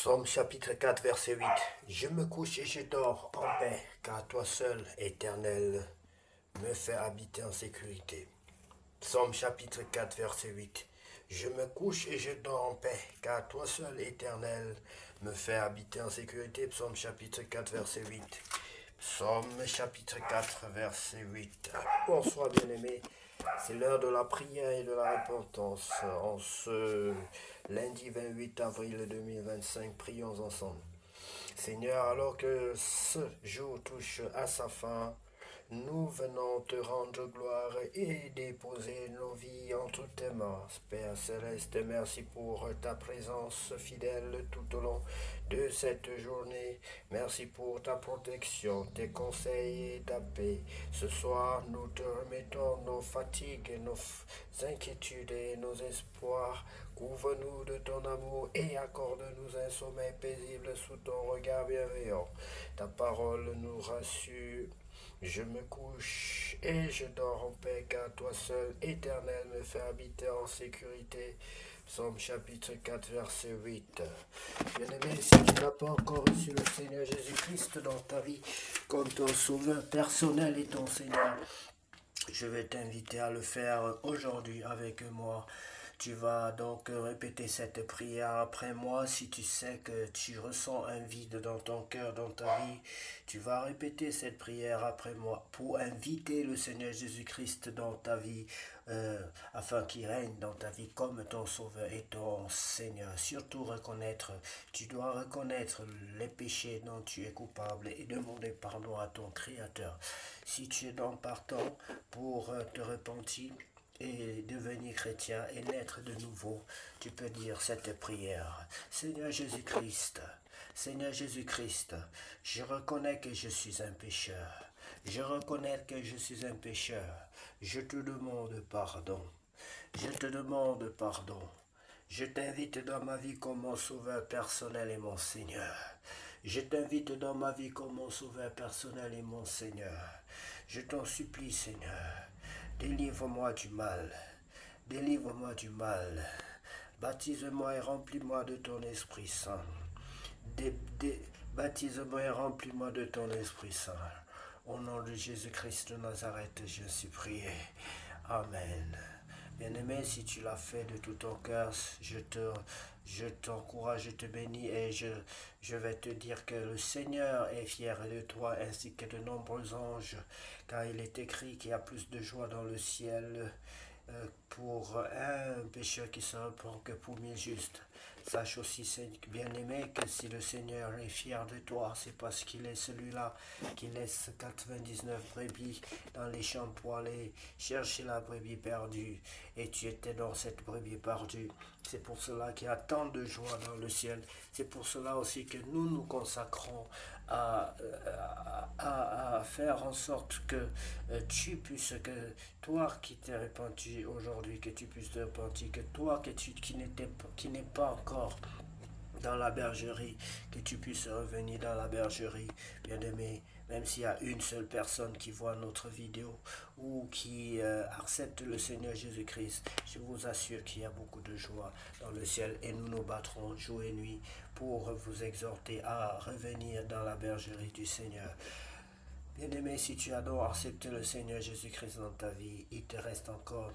Psaume chapitre 4, verset 8. Je me couche et je dors en paix, car toi seul, Éternel, me fais habiter en sécurité. Psaume chapitre 4, verset 8. Je me couche et je dors en paix, car toi seul, Éternel, me fais habiter en sécurité. Psaume chapitre 4, verset 8. Psaume chapitre 4, verset 8. Bonsoir bien-aimés. C'est l'heure de la prière et de la repentance. En ce lundi 28 avril 2025, prions ensemble. Seigneur, alors que ce jour touche à sa fin, nous venons te rendre gloire et déposer nos vies entre tes mains. Père Céleste, merci pour ta présence fidèle tout au long de cette journée. Merci pour ta protection, tes conseils et ta paix. Ce soir, nous te remettons nos fatigues, nos inquiétudes et nos espoirs. Couvre-nous de ton amour et accorde-nous un sommeil paisible sous ton regard bienveillant. Ta parole nous rassure. Je me couche et je dors en paix, car toi seul, Éternel, me fais habiter en sécurité. Psaume chapitre 4, verset 8. Bien-aimé, si tu n'as pas encore reçu le Seigneur Jésus-Christ dans ta vie comme ton sauveur personnel et ton Seigneur, je vais t'inviter à le faire aujourd'hui avec moi. Tu vas donc répéter cette prière après moi. Si tu sais que tu ressens un vide dans ton cœur, dans ta vie, tu vas répéter cette prière après moi pour inviter le Seigneur Jésus-Christ dans ta vie, afin qu'il règne dans ta vie comme ton Sauveur et ton Seigneur. Surtout tu dois reconnaître les péchés dont tu es coupable et demander pardon à ton Créateur. Si tu es donc partant pour te repentir et devenir chrétien et naître de nouveau, tu peux dire cette prière. Seigneur Jésus-Christ, je reconnais que je suis un pécheur. Je reconnais que je suis un pécheur. Je te demande pardon. Je te demande pardon. Je t'invite dans ma vie comme mon sauveur personnel et mon Seigneur. Je t'invite dans ma vie comme mon sauveur personnel et mon Seigneur. Je t'en supplie, Seigneur. Délivre-moi du mal. Délivre-moi du mal. Baptise-moi et remplis-moi de ton Esprit Saint. Baptise-moi et remplis-moi de ton Esprit Saint. Au nom de Jésus-Christ de Nazareth, je suis prié. Amen. Bien-aimé, si tu l'as fait de tout ton cœur, je t'encourage, je te bénis et je vais te dire que le Seigneur est fier de toi ainsi que de nombreux anges, car il est écrit qu'il y a plus de joie dans le ciel pour un pécheur qui se repent que pour 1000 justes. Sache aussi, bien-aimé, que si le Seigneur est fier de toi, c'est parce qu'il est celui-là qui laisse 99 brebis dans les champs pour aller chercher la brebis perdue. Et tu étais dans cette brebis perdue. C'est pour cela qu'il y a tant de joie dans le ciel. C'est pour cela aussi que nous nous consacrons à faire en sorte que tu puisses, que toi qui t'es repenti aujourd'hui, que tu puisses te repentir, que toi qui n'es pas encore dans la bergerie, que tu puisses revenir dans la bergerie, bien-aimé. Même s'il y a une seule personne qui voit notre vidéo ou qui accepte le Seigneur Jésus-Christ, je vous assure qu'il y a beaucoup de joie dans le ciel et nous nous battrons jour et nuit pour vous exhorter à revenir dans la bergerie du Seigneur. Bien-aimé, si tu as donc accepté le Seigneur Jésus-Christ dans ta vie, il te reste encore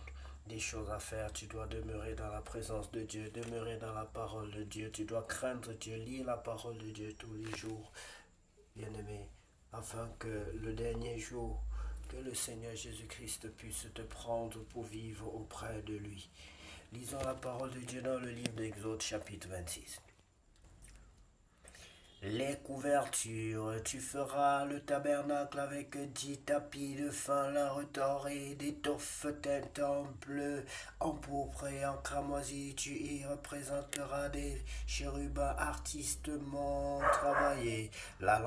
des choses à faire. Tu dois demeurer dans la présence de Dieu, demeurer dans la parole de Dieu. Tu dois craindre Dieu, lire la parole de Dieu tous les jours, bien-aimé, afin que le dernier jour, que le Seigneur Jésus-Christ puisse te prendre pour vivre auprès de lui. Lisons la parole de Dieu dans le livre d'Exode chapitre 26. Les couvertures, tu feras le tabernacle avec 10 tapis de fin lin retors d'étoffe teintant bleu, empourpré et en cramoisi. Tu y représenteras des chérubins artistement travaillés. La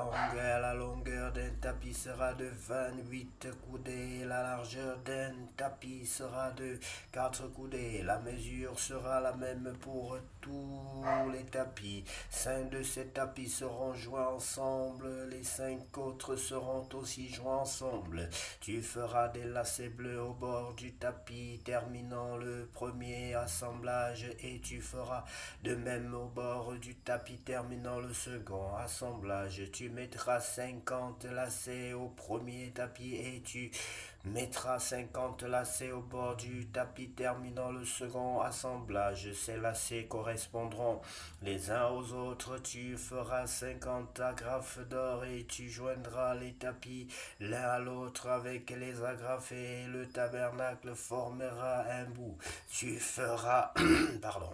longueur d'un tapis sera de 28 coudées, la largeur d'un tapis sera de 4 coudées. La mesure sera la même pour tous seront les tapis. 5 de ces tapis seront joints ensemble, les 5 autres seront aussi joints ensemble. Tu feras des lacets bleus au bord du tapis, terminant le premier assemblage, et tu feras de même au bord du tapis, terminant le second assemblage. Tu mettras 50 lacets au premier tapis et tu mettras 50 lacets au bord du tapis, terminant le second assemblage. Ces lacets correspondront les uns aux autres. Tu feras 50 agrafes d'or et tu joindras les tapis l'un à l'autre avec les agrafes, et le tabernacle formera un bout. Tu feras pardon,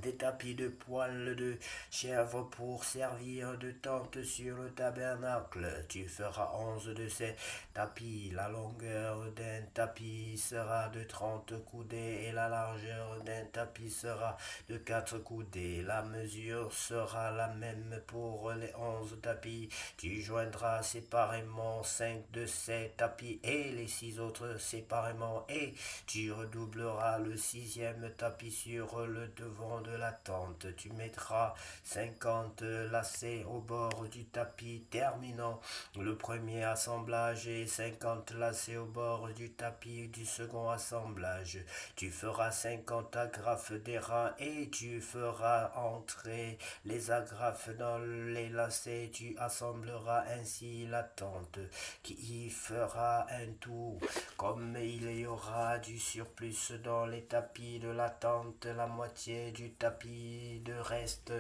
des tapis de poils de chèvre pour servir de tente sur le tabernacle. Tu feras 11 de ces tapis. La longueur d'un tapis sera de 30 coudées et la largeur d'un tapis sera de 4 coudées. La mesure sera la même pour les 11 tapis. Tu joindras séparément 5 de ces tapis et les 6 autres séparément, et tu redoubleras le 6e tapis sur le devant de la tente. Tu mettras 50 lacets au bord du tapis, terminant le premier assemblage, et 50 lacets au bord du tapis du second assemblage. Tu feras 50 agrafes d'airain et tu feras entrer les agrafes dans les lacets. Tu assembleras ainsi la tente qui y fera un tour. Comme il y aura du surplus dans les tapis de la tente, la moitié du tapis de reste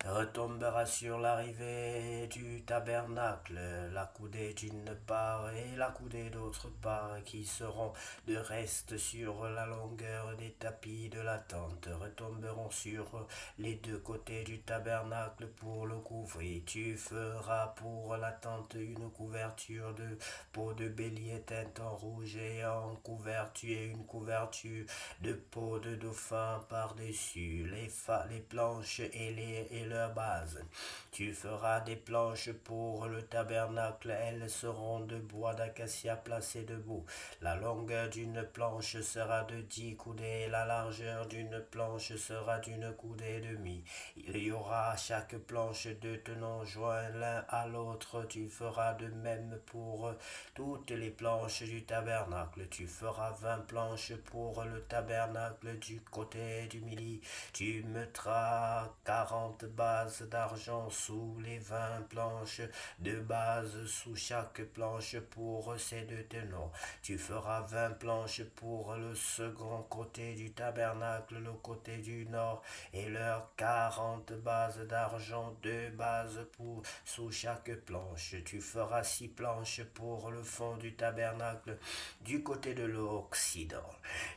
retombera sur l'arrivée du tabernacle, la coudée d'une part et la coudée d'autre part, qui seront de reste sur la longueur des tapis de la tente, retomberont sur les deux côtés du tabernacle pour le couvrir. Tu feras pour la tente une couverture de peau de bélier teinte en rouge et en couverture, et une couverture de peau de dauphin par-dessus les planches et leur base. Tu feras des planches pour le tabernacle, elles seront de bois d'acacia placé debout. La longueur d'une planche sera de 10 coudées, la largeur d'une planche sera d'une coudée et demie. Il y aura à chaque planche deux tenons joints l'un à l'autre. Tu feras de même pour toutes les planches du tabernacle. Tu feras 20 planches pour le tabernacle du côté du midi. Tu mettras 40 bases d'argent sous les 20 planches, de base sous chaque planche pour ces deux tenons. Tu feras 20 planches pour le second côté du tabernacle, le côté du nord, et leurs 40 bases d'argent, 2 bases pour sous chaque planche. Tu feras 6 planches pour le fond du tabernacle du côté de l'Occident.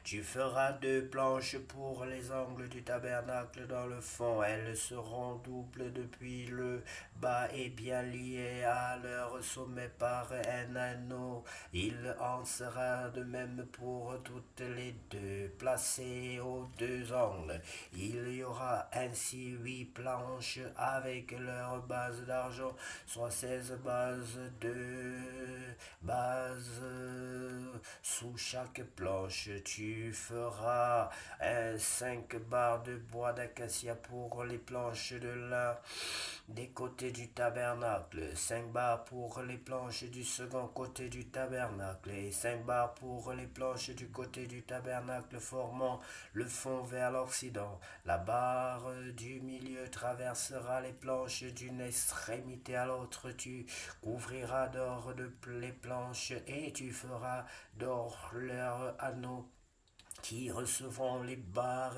Tu feras 2 planches pour les angles du tabernacle dans le fond. Elles seront doubles depuis le bas et bien liées à leur sommet par un anneau. Il en sera de même pour toutes les deux, placées aux 2 angles. Il y aura ainsi 8 planches avec leur base d'argent, soit 16 bases, 2 bases sous chaque planche. Tu feras 5 barres de bois d'acacia pour les planches de l'un des côtés du tabernacle, 5 barres pour les planches du second côté du tabernacle, et 5 barres pour les planches du côté du tabernacle formant le fond vers l'Occident. La barre du milieu traversera les planches d'une extrémité à l'autre. Tu couvriras d'or les planches et tu feras d'or leurs anneaux qui recevront les barres,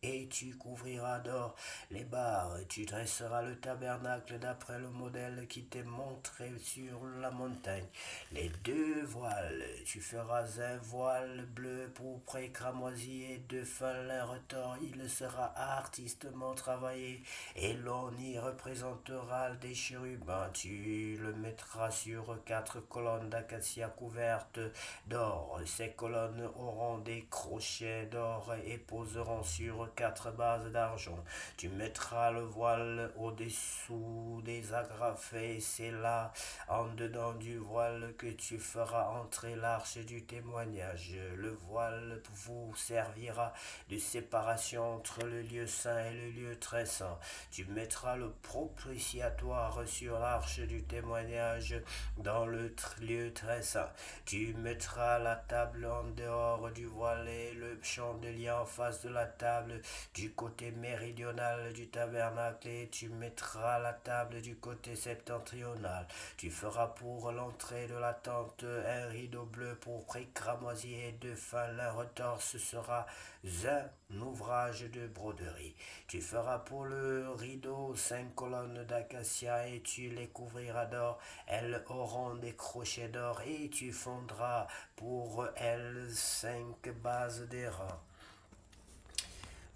et tu couvriras d'or les barres. Tu dresseras le tabernacle d'après le modèle qui t'est montré sur la montagne. Les 2 voiles, tu feras un voile bleu, pourpre et cramoisi et de fin lin retors. Il sera artistement travaillé et l'on y représentera des chérubins. Tu le mettras sur 4 colonnes d'acacia couvertes d'or. Ces colonnes auront des crochets d'or et poseront sur 4 bases d'argent. Tu mettras le voile au-dessous des agrafes, c'est là, en dedans du voile, que tu feras entrer l'arche du témoignage. Le voile vous servira de séparation entre le lieu saint et le lieu très saint. Tu mettras le propitiatoire sur l'arche du témoignage dans le lieu très saint. Tu mettras la table en dehors du voile et le chandelier en face de la table du côté méridional du tabernacle, et tu mettras la table du côté septentrional. Tu feras pour l'entrée de la tente un rideau bleu pourpre et cramoisi et de fin lin retors. Ce sera un ouvrage de broderie. Tu feras pour le rideau 5 colonnes d'acacia et tu les couvriras d'or. Elles auront des crochets d'or et tu fondras pour elles 5 bases d'airain.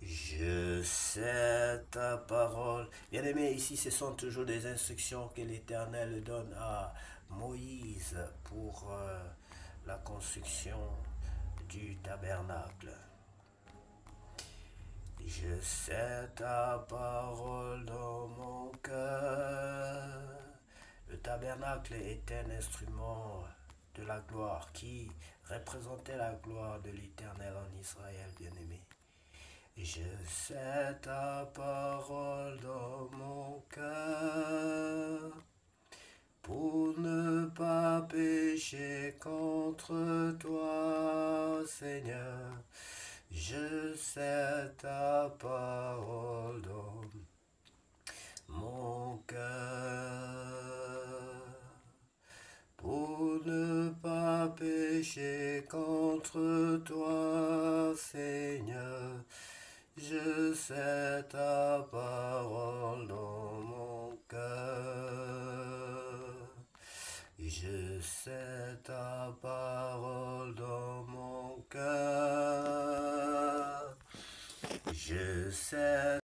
Je sais ta parole. Bien aimé, ici ce sont toujours des instructions que l'Éternel donne à Moïse pour la construction du tabernacle. Je sais ta parole dans mon cœur. Le tabernacle est un instrument de la gloire qui représentait la gloire de l'Éternel en Israël, bien-aimé. Je sais ta parole dans mon cœur pour ne pas pécher contre toi, Seigneur. Je sais ta parole dans mon cœur pour ne pas pécher contre toi, Seigneur. Je sais ta parole dans mon cœur. Je sais ta parole dans mon cœur. Je sais